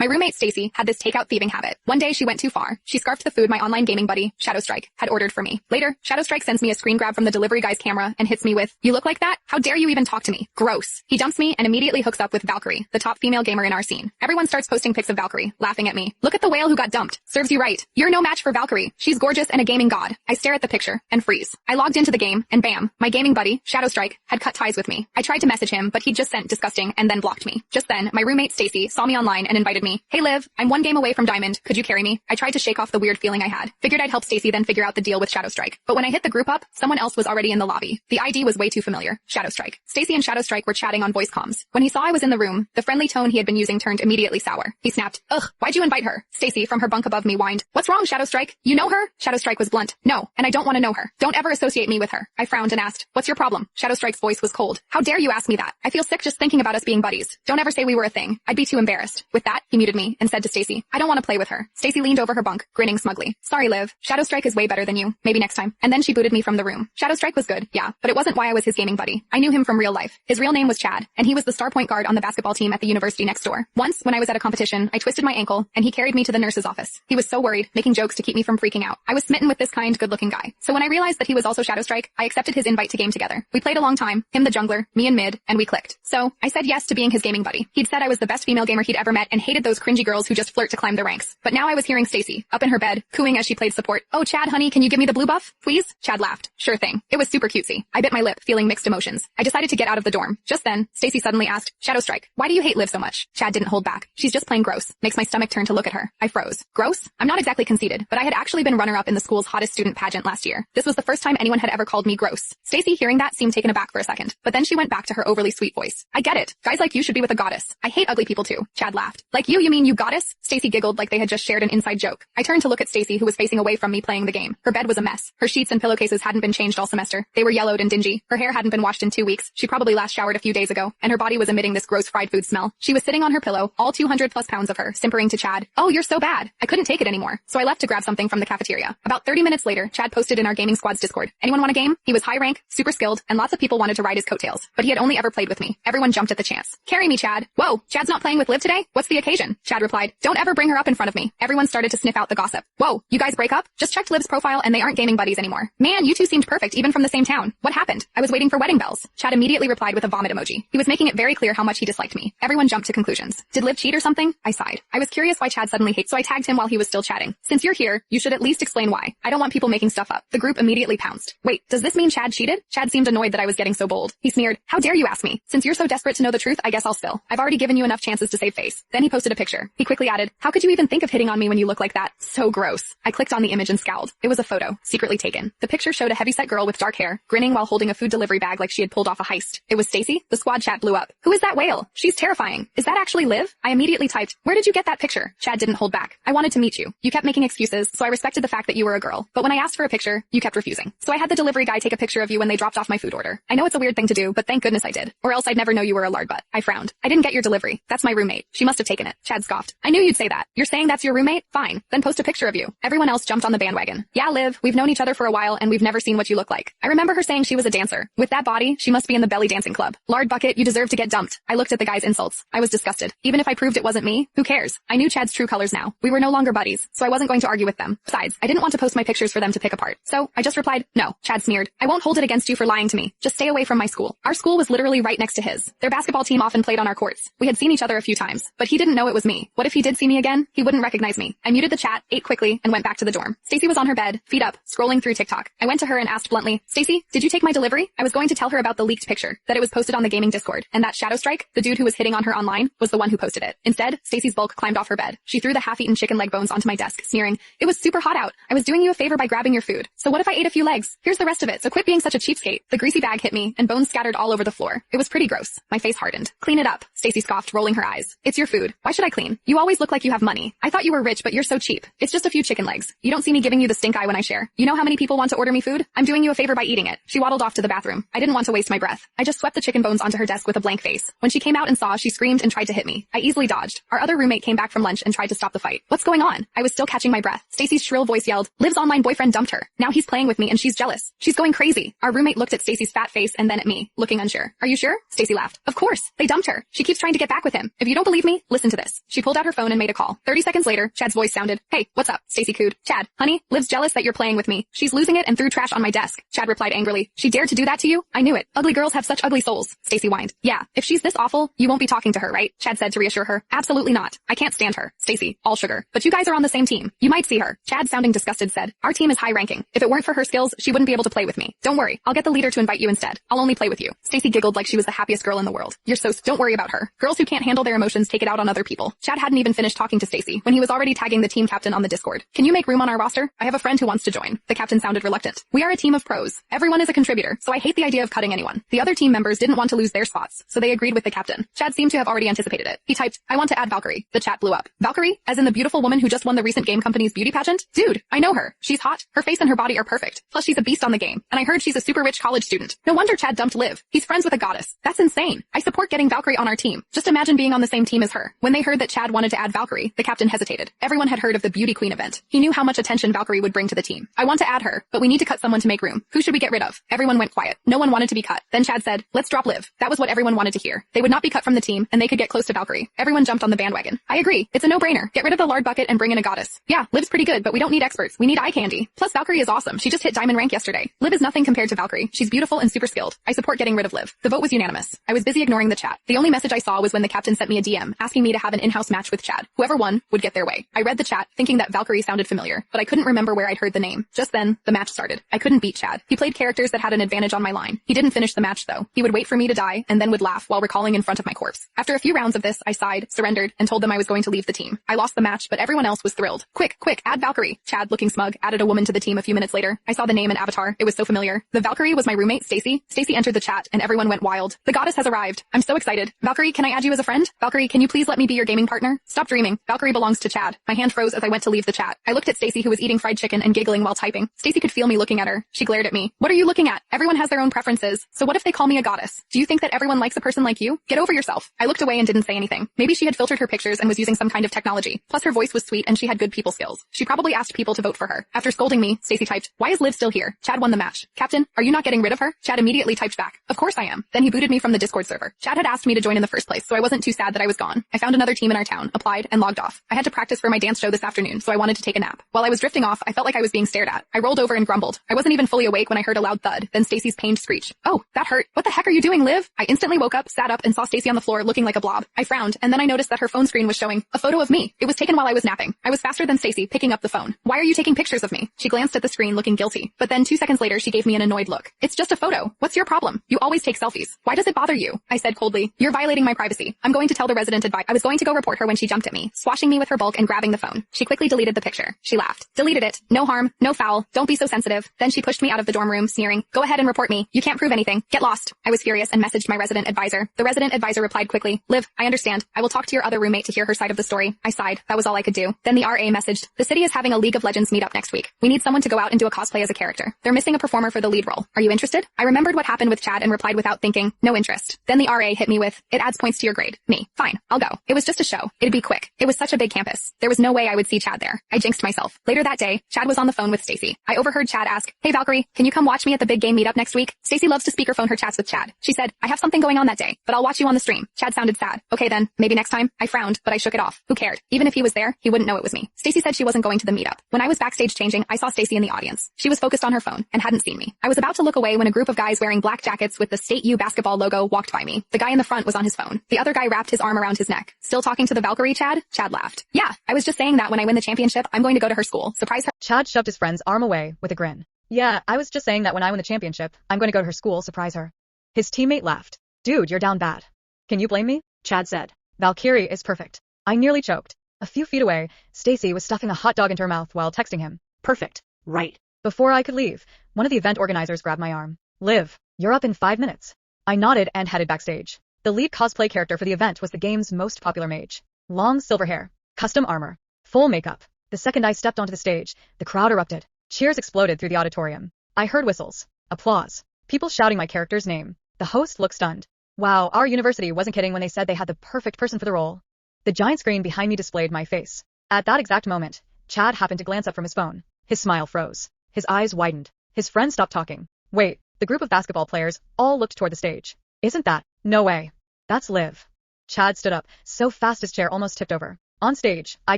My roommate Stacy had this takeout thieving habit. One day she went too far. She scarfed the food my online gaming buddy, Shadowstrike, had ordered for me. Later, Shadowstrike sends me a screen grab from the delivery guy's camera and hits me with, "You look like that? How dare you even talk to me? Gross." He dumps me and immediately hooks up with Valkyrie, the top female gamer in our scene. Everyone starts posting pics of Valkyrie, laughing at me. "Look at the whale who got dumped. Serves you right. You're no match for Valkyrie. She's gorgeous and a gaming god." I stare at the picture and freeze. I logged into the game and bam, my gaming buddy, Shadowstrike, had cut ties with me. I tried to message him, but he just sent disgusting and then blocked me. Just then, my roommate Stacy saw me online and invited me. "Hey Liv, I'm one game away from Diamond. Could you carry me?" I tried to shake off the weird feeling I had. Figured I'd help Stacy then figure out the deal with Shadowstrike. But when I hit the group up, someone else was already in the lobby. The ID was way too familiar. Shadowstrike. Stacy and Shadowstrike were chatting on voice comms. When he saw I was in the room, the friendly tone he had been using turned immediately sour. He snapped, "Ugh, why'd you invite her?" Stacy, from her bunk above me, whined, "What's wrong, Shadowstrike? You know her?" Shadowstrike was blunt. "No, and I don't want to know her. Don't ever associate me with her." I frowned and asked, "What's your problem?" Shadowstrike's voice was cold. "How dare you ask me that? I feel sick just thinking about us being buddies. Don't ever say we were a thing. I'd be too embarrassed." With that, he muted me and said to Stacy, "I don't want to play with her." Stacy leaned over her bunk, grinning smugly. "Sorry, Liv. Shadowstrike is way better than you. Maybe next time." And then she booted me from the room. Shadowstrike was good, yeah, but it wasn't why I was his gaming buddy. I knew him from real life. His real name was Chad, and he was the star point guard on the basketball team at the university next door. Once, when I was at a competition, I twisted my ankle, and he carried me to the nurse's office. He was so worried, making jokes to keep me from freaking out. I was smitten with this kind, good-looking guy. So when I realized that he was also Shadowstrike, I accepted his invite to game together. We played a long time, him the jungler, me in mid, and we clicked. So, I said yes to being his gaming buddy. He'd said I was the best female gamer he'd ever met and hated those cringy girls who just flirt to climb the ranks. But now I was hearing Stacy, up in her bed, cooing as she played support. "Oh, Chad, honey, can you give me the blue buff, please?" Chad laughed. "Sure thing." It was super cutesy. I bit my lip, feeling mixed emotions. I decided to get out of the dorm. Just then, Stacy suddenly asked, "Shadowstrike, why do you hate Liv so much?" Chad didn't hold back. "She's just plain gross." Makes my stomach turn to look at her. I froze. Gross? I'm not exactly conceited, but I had actually been runner-up in the school's hottest student pageant last year. This was the first time anyone had ever called me gross. Stacy, hearing that, seemed taken aback for a second, but then she went back to her overly sweet voice. "I get it. Guys like you should be with a goddess. I hate ugly people too." Chad laughed. "Like you mean you goddess?" Stacy giggled like they had just shared an inside joke. I turned to look at Stacy, who was facing away from me playing the game. Her bed was a mess. Her sheets and pillowcases hadn't been changed all semester. They were yellowed and dingy. Her hair hadn't been washed in 2 weeks. She probably last showered a few days ago, and her body was emitting this gross fried food smell. She was sitting on her pillow, all 200 plus pounds of her, simpering to Chad, "Oh, you're so bad." I couldn't take it anymore, so I left to grab something from the cafeteria. About 30 minutes later, Chad posted in our gaming squad's Discord, "Anyone want a game?" He was high rank, super skilled, and lots of people wanted to ride his coattails, but he had only ever played with me. Everyone jumped at the chance. "Carry me, Chad." "Whoa, Chad's not playing with Liv today? What's the occasion?" Chad replied, "Don't ever bring her up in front of me." Everyone started to sniff out the gossip. "Whoa, you guys break up? Just checked Liv's profile and they aren't gaming buddies anymore. Man, you two seemed perfect even from the same town. What happened?" "I was waiting for wedding bells." Chad immediately replied with a vomit emoji. He was making it very clear how much he disliked me. Everyone jumped to conclusions. Did Liv cheat or something? I sighed. I was curious why Chad suddenly hates, so I tagged him while he was still chatting. "Since you're here, you should at least explain why. I don't want people making stuff up." The group immediately pounced. "Wait, does this mean Chad cheated?" Chad seemed annoyed that I was getting so bold. He sneered, "How dare you ask me? Since you're so desperate to know the truth, I guess I'll spill. I've already given you enough chances to save face." Then he posted a picture. He quickly added, "How could you even think of hitting on me when you look like that? So gross." I clicked on the image and scowled. It was a photo, secretly taken. The picture showed a heavyset girl with dark hair, grinning while holding a food delivery bag like she had pulled off a heist. It was Stacy. The squad chat blew up. "Who is that whale? She's terrifying. Is that actually Liv?" I immediately typed, "Where did you get that picture?" Chad didn't hold back. "I wanted to meet you. You kept making excuses, so I respected the fact that you were a girl. But when I asked for a picture, you kept refusing. So I had the delivery guy take a picture of you when they dropped off my food order. I know it's a weird thing to do, but thank goodness I did. Or else I'd never know you were a lard butt." I frowned. "I didn't get your delivery. That's my roommate. She must have taken it." Chad scoffed. "I knew you'd say that. You're saying that's your roommate? Fine. Then post a picture of you." Everyone else jumped on the bandwagon. "Yeah, Liv, we've known each other for a while and we've never seen what you look like. I remember her saying she was a dancer. With that body, she must be in the belly dancing club. Lard bucket, you deserve to get dumped." I looked at the guy's insults. I was disgusted. Even if I proved it wasn't me, who cares? I knew Chad's true colors now. We were no longer buddies, so I wasn't going to argue with them. Besides, I didn't want to post my pictures for them to pick apart. So I just replied, "No." Chad sneered, "I won't hold it against you for lying to me. Just stay away from my school." Our school was literally right next to his. Their basketball team often played on our courts. We had seen each other a few times, but he didn't know it was me. What if he did see me again? He wouldn't recognize me. I muted the chat, ate quickly, and went back to the dorm. Stacy was on her bed, feet up, scrolling through TikTok. I went to her and asked bluntly, "Stacy, did you take my delivery?" I was going to tell her about the leaked picture, that it was posted on the gaming Discord, and that Shadowstrike, the dude who was hitting on her online, was the one who posted it. Instead, Stacy's bulk climbed off her bed. She threw the half-eaten chicken leg bones onto my desk, sneering, "It was super hot out. I was doing you a favor by grabbing your food. So what if I ate a few legs? Here's the rest of it, so quit being such a cheapskate." The greasy bag hit me, and bones scattered all over the floor. It was pretty gross. My face hardened. "Clean it up," Stacy scoffed, rolling her eyes. "It's your food. Why should I clean? You always look like you have money. I thought you were rich, but you're so cheap. It's just a few chicken legs. You don't see me giving you the stink eye when I share. You know how many people want to order me food? I'm doing you a favor by eating it." She waddled off to the bathroom. I didn't want to waste my breath. I just swept the chicken bones onto her desk with a blank face. When she came out and saw, she screamed and tried to hit me. I easily dodged. Our other roommate came back from lunch and tried to stop the fight. "What's going on?" I was still catching my breath. Stacy's shrill voice yelled, "Liv's online boyfriend dumped her. Now he's playing with me and she's jealous. She's going crazy." Our roommate looked at Stacy's fat face and then at me, looking unsure. "Are you sure?" Stacy laughed. "Of course. They dumped her. She keeps trying to get back with him. If you don't believe me, listen to this." this. She pulled out her phone and made a call. 30 seconds later, Chad's voice sounded, "Hey, what's up?" Stacy cooed. "Chad, honey, Liv's jealous that you're playing with me. She's losing it and threw trash on my desk." Chad replied angrily. "She dared to do that to you? I knew it. Ugly girls have such ugly souls." Stacy whined. "Yeah, if she's this awful, you won't be talking to her, right?" Chad said to reassure her. "Absolutely not. I can't stand her." Stacy, all sugar. "But you guys are on the same team. You might see her." Chad, sounding disgusted, said, "Our team is high ranking. If it weren't for her skills, she wouldn't be able to play with me. Don't worry. I'll get the leader to invite you instead. I'll only play with you." Stacy giggled like she was the happiest girl in the world. "You're so don't worry about her. Girls who can't handle their emotions take it out on other people." Chad hadn't even finished talking to Stacy when he was already tagging the team captain on the Discord. "Can you make room on our roster? I have a friend who wants to join." The captain sounded reluctant. "We are a team of pros. Everyone is a contributor, so I hate the idea of cutting anyone." The other team members didn't want to lose their spots, so they agreed with the captain. Chad seemed to have already anticipated it. He typed, "I want to add Valkyrie." The chat blew up. "Valkyrie? As in the beautiful woman who just won the recent game company's beauty pageant? Dude, I know her. She's hot. Her face and her body are perfect. Plus she's a beast on the game. And I heard she's a super rich college student. No wonder Chad dumped Liv. He's friends with a goddess. That's insane. I support getting Valkyrie on our team. Just imagine being on the same team as her." When they heard that Chad wanted to add Valkyrie, the captain hesitated. Everyone had heard of the beauty queen event. He knew how much attention Valkyrie would bring to the team. "I want to add her, but we need to cut someone to make room. Who should we get rid of?" Everyone went quiet. No one wanted to be cut. Then Chad said, "Let's drop Liv." That was what everyone wanted to hear. They would not be cut from the team, and they could get close to Valkyrie. Everyone jumped on the bandwagon. "I agree. It's a no-brainer. Get rid of the lard bucket and bring in a goddess." "Yeah, Liv's pretty good, but we don't need experts. We need eye candy. Plus Valkyrie is awesome. She just hit diamond rank yesterday." "Liv is nothing compared to Valkyrie. She's beautiful and super skilled. I support getting rid of Liv." The vote was unanimous. I was busy ignoring the chat. The only message I saw was when the captain sent me a DM asking me to have an in-house match with Chad. Whoever won would get their way. I read the chat, thinking that Valkyrie sounded familiar, but I couldn't remember where I'd heard the name. Just then, the match started. I couldn't beat Chad. He played characters that had an advantage on my line. He didn't finish the match though. He would wait for me to die and then would laugh while recalling in front of my corpse. After a few rounds of this, I sighed, surrendered, and told them I was going to leave the team. I lost the match, but everyone else was thrilled. Quick, add Valkyrie." Chad, looking smug, added a woman to the team a few minutes later. I saw the name and avatar. It was so familiar. The Valkyrie was my roommate, Stacy. Stacy entered the chat, and everyone went wild. "The goddess has arrived. I'm so excited. Valkyrie, can I add you as a friend? Valkyrie, can you please let me be your gaming partner?" "Stop dreaming. Valkyrie belongs to Chad." My hand froze as I went to leave the chat. I looked at Stacy, who was eating fried chicken and giggling while typing. Stacy could feel me looking at her. She glared at me. "What are you looking at? Everyone has their own preferences. So what if they call me a goddess? Do you think that everyone likes a person like you? Get over yourself." I looked away and didn't say anything. Maybe she had filtered her pictures and was using some kind of technology. Plus her voice was sweet and she had good people skills. She probably asked people to vote for her. After scolding me, Stacy typed, "Why is Liv still here?" Chad won the match. "Captain, are you not getting rid of her?" Chad immediately typed back, "Of course I am." Then he booted me from the Discord server. Chad had asked me to join in the first place, so I wasn't too sad that I was gone. I found another team in our town, applied, and logged off. I had to practice for my dance show this afternoon, so I wanted to take a nap. While I was drifting off, I felt like I was being stared at. I rolled over and grumbled. I wasn't even fully awake when I heard a loud thud, then Stacy's pained screech. "Oh, that hurt. What the heck are you doing, Liv?" I instantly woke up, sat up, and saw Stacy on the floor looking like a blob. I frowned, and then I noticed that her phone screen was showing a photo of me. It was taken while I was napping. I was faster than Stacy, picking up the phone. "Why are you taking pictures of me?" She glanced at the screen looking guilty. But then 2 seconds later, she gave me an annoyed look. "It's just a photo. What's your problem? You always take selfies. Why does it bother you?" I said coldly, "You're violating my privacy. I'm going to tell the resident advisor." I was going to go report her when she jumped at me, swashing me with her bulk and grabbing the phone. She quickly deleted the picture. She laughed. "Deleted it. No harm, no foul. Don't be so sensitive." Then she pushed me out of the dorm room, sneering, "Go ahead and report me. You can't prove anything. Get lost." I was furious and messaged my resident advisor. The resident advisor replied quickly, "Liv, I understand. I will talk to your other roommate to hear her side of the story." I sighed. That was all I could do. Then the RA messaged, "The city is having a League of Legends meetup next week. We need someone to go out and do a cosplay as a character. They're missing a performer for the lead role. Are you interested?" I remembered what happened with Chad and replied without thinking, "No interest." Then the RA hit me with, "It adds points to your grade." Me. Fine. I'll go. It was just a show. It'd be quick. It was such a big campus. There was no way I would see Chad there. I jinxed myself. Later that day, Chad was on the phone with Stacy. I overheard Chad ask, "Hey Valkyrie, can you come watch me at the big game meetup next week?" Stacy loves to speakerphone her chats with Chad. She said, "I have something going on that day, but I'll watch you on the stream." Chad sounded sad. "Okay then, maybe next time." I frowned, but I shook it off. Who cared? Even if he was there, he wouldn't know it was me. Stacy said she wasn't going to the meetup. When I was backstage changing, I saw Stacy in the audience. She was focused on her phone and hadn't seen me. I was about to look away when a group of guys wearing black jackets with the State U basketball logo walked by me. The guy in the front was on his phone. The other guy wrapped his arm around his neck. "Still talking to the Valkyrie, Chad?" Chad laughed. "Yeah, I was just saying that when I win the championship, I'm going to go to her school, surprise her." Chad shoved his friend's arm away with a grin. "Yeah, I was just saying that when I win the championship, I'm going to go to her school, surprise her." His teammate laughed. "Dude, you're down bad. Can you blame me?" Chad said. "Valkyrie is perfect." I nearly choked. A few feet away, Stacy was stuffing a hot dog into her mouth while texting him. "Perfect. Right." Before I could leave, one of the event organizers grabbed my arm. "Liv, you're up in 5 minutes." I nodded and headed backstage. The lead cosplay character for the event was the game's most popular mage. Long silver hair, custom armor, full makeup. The second I stepped onto the stage, the crowd erupted. Cheers exploded through the auditorium. I heard whistles, applause, people shouting my character's name. The host looked stunned. Wow, our university wasn't kidding when they said they had the perfect person for the role. The giant screen behind me displayed my face. At that exact moment, Chad happened to glance up from his phone. His smile froze. His eyes widened. His friend stopped talking. Wait, the group of basketball players all looked toward the stage. "Isn't that? No way. That's Liv." Chad stood up, so fast his chair almost tipped over. On stage, I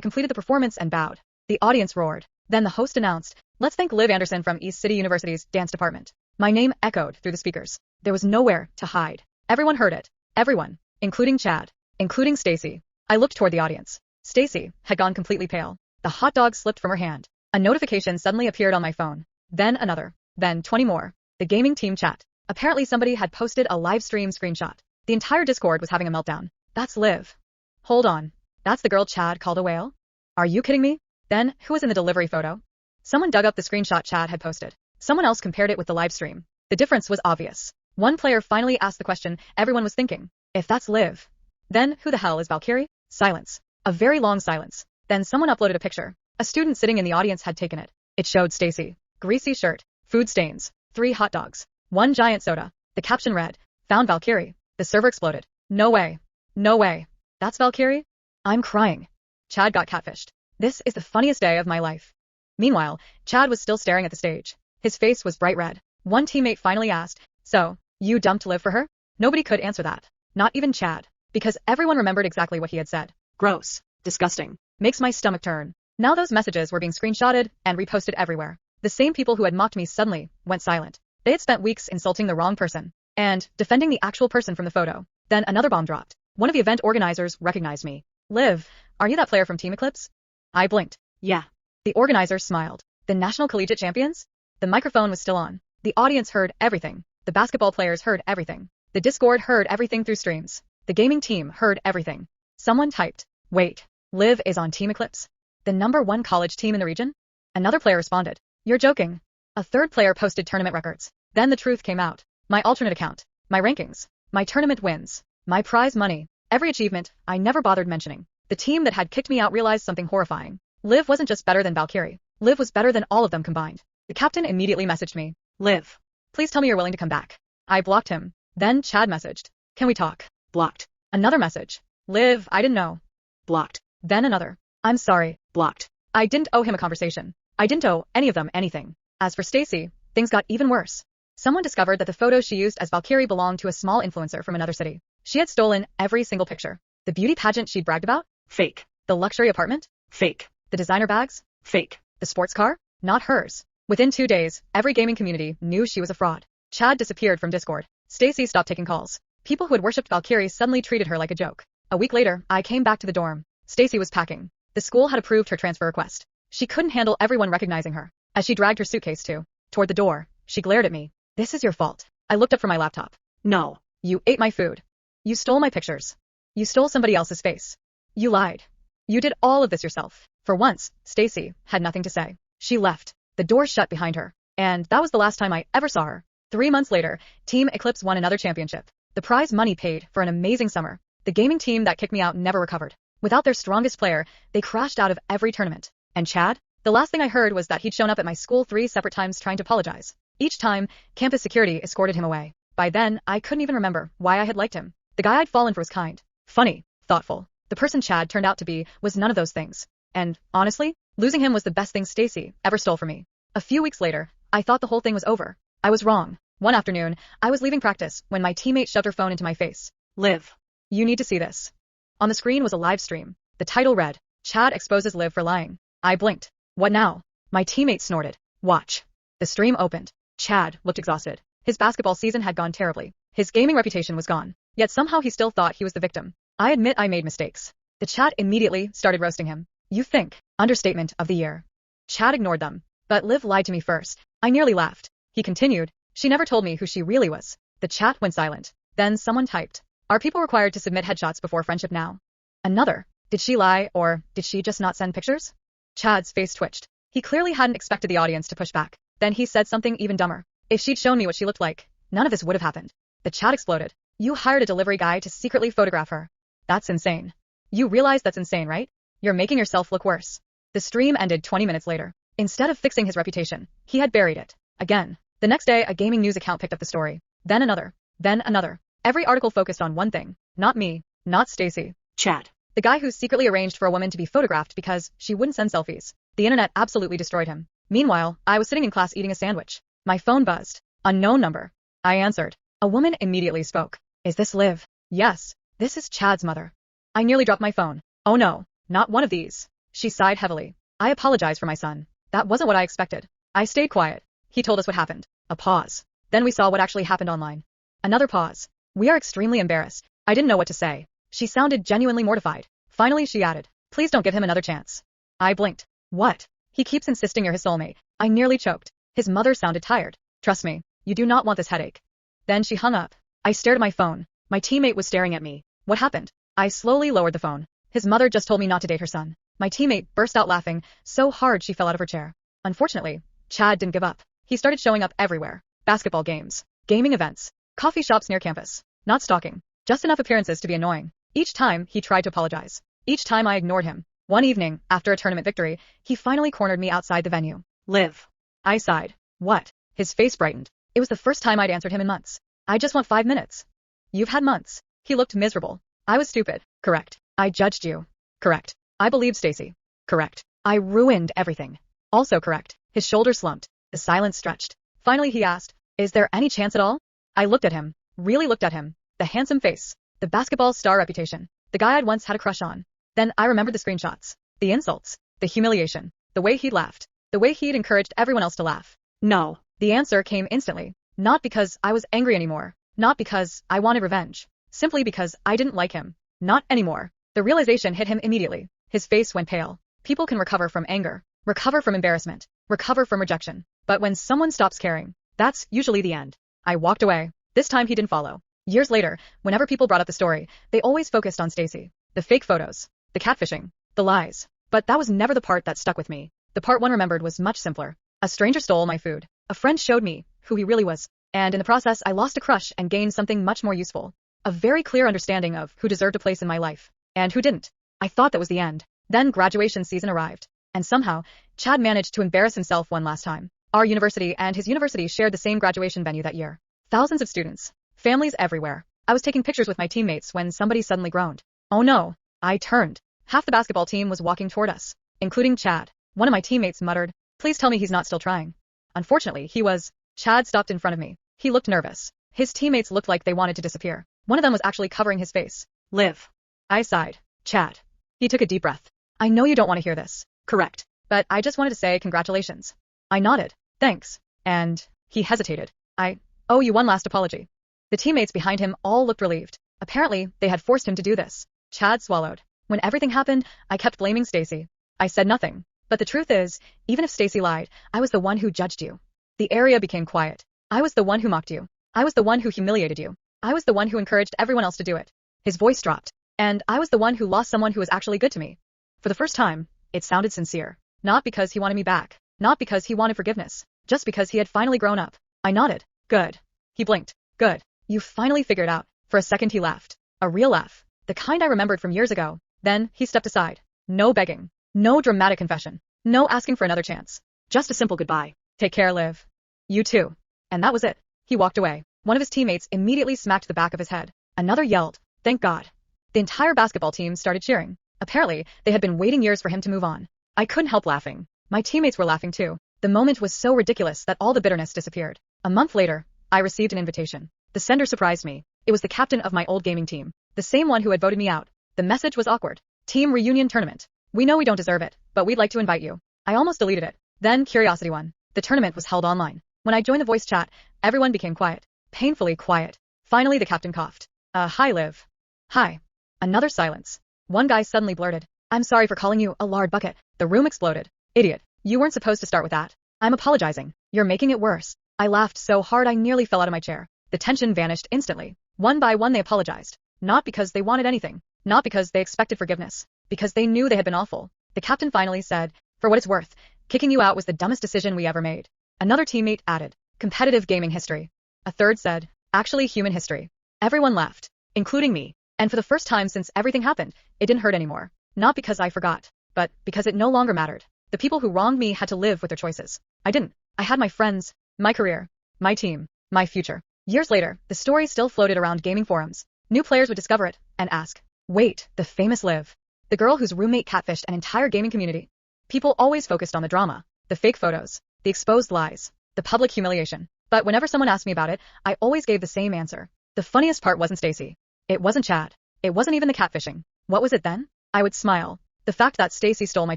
completed the performance and bowed. The audience roared. Then the host announced, "Let's thank Liv Anderson from East City University's dance department." My name echoed through the speakers. There was nowhere to hide. Everyone heard it. Everyone, including Chad, including Stacy. I looked toward the audience. Stacy had gone completely pale. The hot dog slipped from her hand. A notification suddenly appeared on my phone. Then another. Then 20 more. The gaming team chat. Apparently somebody had posted a live stream screenshot. The entire Discord was having a meltdown. That's Liv. Hold on. That's the girl Chad called a whale? Are you kidding me? Then, who was in the delivery photo? Someone dug up the screenshot Chad had posted. Someone else compared it with the live stream. The difference was obvious. One player finally asked the question everyone was thinking. If that's Liv, then who the hell is Valkyrie? Silence. A very long silence. Then someone uploaded a picture. A student sitting in the audience had taken it. It showed Stacy. Greasy shirt, food stains, 3 hot dogs, 1 giant soda. The caption read, "Found Valkyrie." The server exploded. No way. No way. That's Valkyrie? I'm crying. Chad got catfished. This is the funniest day of my life. Meanwhile, Chad was still staring at the stage. His face was bright red. One teammate finally asked, "So, you dumped Liv for her?" Nobody could answer that. Not even Chad. Because everyone remembered exactly what he had said. Gross. Disgusting. Makes my stomach turn. Now those messages were being screenshotted and reposted everywhere. The same people who had mocked me suddenly went silent. They had spent weeks insulting the wrong person and defending the actual person from the photo. Then another bomb dropped. One of the event organizers recognized me. "Liv, are you that player from Team Eclipse?" I blinked. Yeah. The organizer smiled. "The National Collegiate Champions?" The microphone was still on. The audience heard everything. The basketball players heard everything. The Discord heard everything through streams. The gaming team heard everything. Someone typed, "Wait, Liv is on Team Eclipse? The #1 college team in the region?" Another player responded, "You're joking." A third player posted tournament records. Then the truth came out. My alternate account. My rankings. My tournament wins. My prize money. Every achievement I never bothered mentioning. The team that had kicked me out realized something horrifying. Liv wasn't just better than Valkyrie. Liv was better than all of them combined. The captain immediately messaged me. "Liv, please tell me you're willing to come back." I blocked him. Then Chad messaged, "Can we talk?" Blocked. Another message. "Liv, I didn't know." Blocked. Then another. "I'm sorry." Blocked. I didn't owe him a conversation. I didn't owe any of them anything. As for Stacy, things got even worse. Someone discovered that the photos she used as Valkyrie belonged to a small influencer from another city. She had stolen every single picture. The beauty pageant she'd bragged about? Fake. The luxury apartment? Fake. The designer bags? Fake. The sports car? Not hers. Within 2 days, every gaming community knew she was a fraud. Chad disappeared from Discord. Stacy stopped taking calls. People who had worshipped Valkyrie suddenly treated her like a joke. A week later, I came back to the dorm. Stacy was packing. The school had approved her transfer request. She couldn't handle everyone recognizing her. As she dragged her suitcase toward the door, she glared at me. "This is your fault." I looked up from my laptop. "No. You ate my food. You stole my pictures. You stole somebody else's face. You lied. You did all of this yourself." For once, Stacy had nothing to say. She left. The door shut behind her. And that was the last time I ever saw her. 3 months later, Team Eclipse won another championship. The prize money paid for an amazing summer. The gaming team that kicked me out never recovered. Without their strongest player, they crashed out of every tournament. And Chad? The last thing I heard was that he'd shown up at my school 3 separate times trying to apologize. Each time, campus security escorted him away. By then, I couldn't even remember why I had liked him. The guy I'd fallen for was kind, funny, thoughtful. The person Chad turned out to be was none of those things. And, honestly, losing him was the best thing Stacy ever stole from me. A few weeks later, I thought the whole thing was over. I was wrong. One afternoon, I was leaving practice when my teammate shoved her phone into my face. "Liv, you need to see this." On the screen was a live stream. The title read, "Chad exposes Liv for lying." I blinked. "What now?" My teammate snorted. "Watch." The stream opened. Chad looked exhausted. His basketball season had gone terribly. His gaming reputation was gone. Yet somehow he still thought he was the victim. I admit I made mistakes. The chat immediately started roasting him. "You think?" Understatement of the year. Chad ignored them. "But Liv lied to me first." I nearly laughed. He continued, "She never told me who she really was." The chat went silent. Then someone typed, "Are people required to submit headshots before friendship now?" Another, "Did she lie, or did she just not send pictures?" Chad's face twitched. He clearly hadn't expected the audience to push back. Then he said something even dumber. "If she'd shown me what she looked like, none of this would have happened." The chat exploded. "You hired a delivery guy to secretly photograph her. That's insane. You realize that's insane, right? You're making yourself look worse." The stream ended 20 minutes later. Instead of fixing his reputation, he had buried it. Again. The next day, a gaming news account picked up the story. Then another. Then another. Every article focused on one thing. Not me. Not Stacy. Chad. The guy who secretly arranged for a woman to be photographed because she wouldn't send selfies. The internet absolutely destroyed him. Meanwhile, I was sitting in class eating a sandwich. My phone buzzed. Unknown number. I answered. A woman immediately spoke. "Is this Liv?" "Yes." This is Chad's mother. I nearly dropped my phone. Oh no, not one of these. She sighed heavily. I apologize for my son. That wasn't what I expected. I stayed quiet. He told us what happened. A pause. Then we saw what actually happened online. Another pause. We are extremely embarrassed. I didn't know what to say. She sounded genuinely mortified. Finally she added, please don't give him another chance. I blinked. What? He keeps insisting you're his soulmate. I nearly choked. His mother sounded tired. Trust me, you do not want this headache. Then she hung up. I stared at my phone. My teammate was staring at me. What happened? I slowly lowered the phone. His mother just told me not to date her son. My teammate burst out laughing so hard she fell out of her chair. Unfortunately, Chad didn't give up. He started showing up everywhere. Basketball games, gaming events, coffee shops near campus. Not stalking, just enough appearances to be annoying. Each time, he tried to apologize. Each time I ignored him. One evening, after a tournament victory, he finally cornered me outside the venue. Liv. I sighed. What? His face brightened. It was the first time I'd answered him in months. I just want 5 minutes. You've had months. He looked miserable. I was stupid. Correct. I judged you. Correct. I believed Stacy. Correct. I ruined everything. Also correct. His shoulders slumped. The silence stretched. Finally he asked, is there any chance at all? I looked at him. Really looked at him. The handsome face. The basketball star reputation. The guy I'd once had a crush on. Then I remembered the screenshots. The insults. The humiliation. The way he'd laughed. The way he'd encouraged everyone else to laugh. No. The answer came instantly. Not because I was angry anymore. Not because I wanted revenge. Simply because I didn't like him. Not anymore. The realization hit him immediately. His face went pale. People can recover from anger. Recover from embarrassment. Recover from rejection. But when someone stops caring, that's usually the end. I walked away. This time he didn't follow. Years later, whenever people brought up the story, they always focused on Stacy. The fake photos. The catfishing. The lies. But that was never the part that stuck with me. The part one remembered was much simpler. A stranger stole my food. A friend showed me who he really was. And in the process I lost a crush and gained something much more useful. A very clear understanding of who deserved a place in my life. And who didn't. I thought that was the end. Then graduation season arrived. And somehow, Chad managed to embarrass himself one last time. Our university and his university shared the same graduation venue that year. Thousands of students. Families everywhere. I was taking pictures with my teammates when somebody suddenly groaned. Oh no. I turned. Half the basketball team was walking toward us, including Chad. One of my teammates muttered, please tell me he's not still trying. Unfortunately, he was. Chad stopped in front of me. He looked nervous. His teammates looked like they wanted to disappear. One of them was actually covering his face. Liv. I sighed. Chad. He took a deep breath. I know you don't want to hear this. Correct. But I just wanted to say congratulations. I nodded. Thanks. And he hesitated. I owe you one last apology. The teammates behind him all looked relieved. Apparently, they had forced him to do this. Chad swallowed. When everything happened, I kept blaming Stacy. I said nothing. But the truth is, even if Stacy lied, I was the one who judged you. The area became quiet. I was the one who mocked you. I was the one who humiliated you. I was the one who encouraged everyone else to do it. His voice dropped. And I was the one who lost someone who was actually good to me. For the first time, it sounded sincere. Not because he wanted me back. Not because he wanted forgiveness. Just because he had finally grown up. I nodded. Good. He blinked. Good. You finally figured out. For a second he laughed. A real laugh. The kind I remembered from years ago. Then, he stepped aside. No begging. No dramatic confession. No asking for another chance. Just a simple goodbye. Take care, Liv. You too. And that was it. He walked away. One of his teammates immediately smacked the back of his head. Another yelled, thank God. The entire basketball team started cheering. Apparently, they had been waiting years for him to move on. I couldn't help laughing. My teammates were laughing too. The moment was so ridiculous that all the bitterness disappeared. A month later, I received an invitation. The sender surprised me. It was the captain of my old gaming team. The same one who had voted me out. The message was awkward. Team reunion tournament. We know we don't deserve it, but we'd like to invite you. I almost deleted it. Then curiosity won. The tournament was held online. When I joined the voice chat, everyone became quiet. Painfully quiet. Finally the captain coughed. Hi Liv. Hi. Another silence. One guy suddenly blurted, I'm sorry for calling you a lard bucket. The room exploded. Idiot. You weren't supposed to start with that. I'm apologizing. You're making it worse. I laughed so hard I nearly fell out of my chair. The tension vanished instantly. One by one they apologized. Not because they wanted anything. Not because they expected forgiveness. Because they knew they had been awful. The captain finally said, for what it's worth, kicking you out was the dumbest decision we ever made. Another teammate added, competitive gaming history. A third said, actually human history. Everyone laughed, including me. And for the first time since everything happened, it didn't hurt anymore. Not because I forgot, but because it no longer mattered. The people who wronged me had to live with their choices. I didn't. I had my friends, my career, my team, my future. Years later, the story still floated around gaming forums. New players would discover it and ask, wait, the famous Liv. The girl whose roommate catfished an entire gaming community. People always focused on the drama, the fake photos, the exposed lies, the public humiliation. But whenever someone asked me about it, I always gave the same answer. The funniest part wasn't Stacy. It wasn't Chad. It wasn't even the catfishing. What was it then? I would smile. The fact that Stacy stole my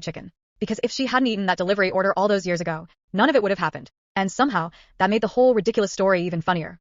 chicken. Because if she hadn't eaten that delivery order all those years ago, none of it would have happened. And somehow, that made the whole ridiculous story even funnier.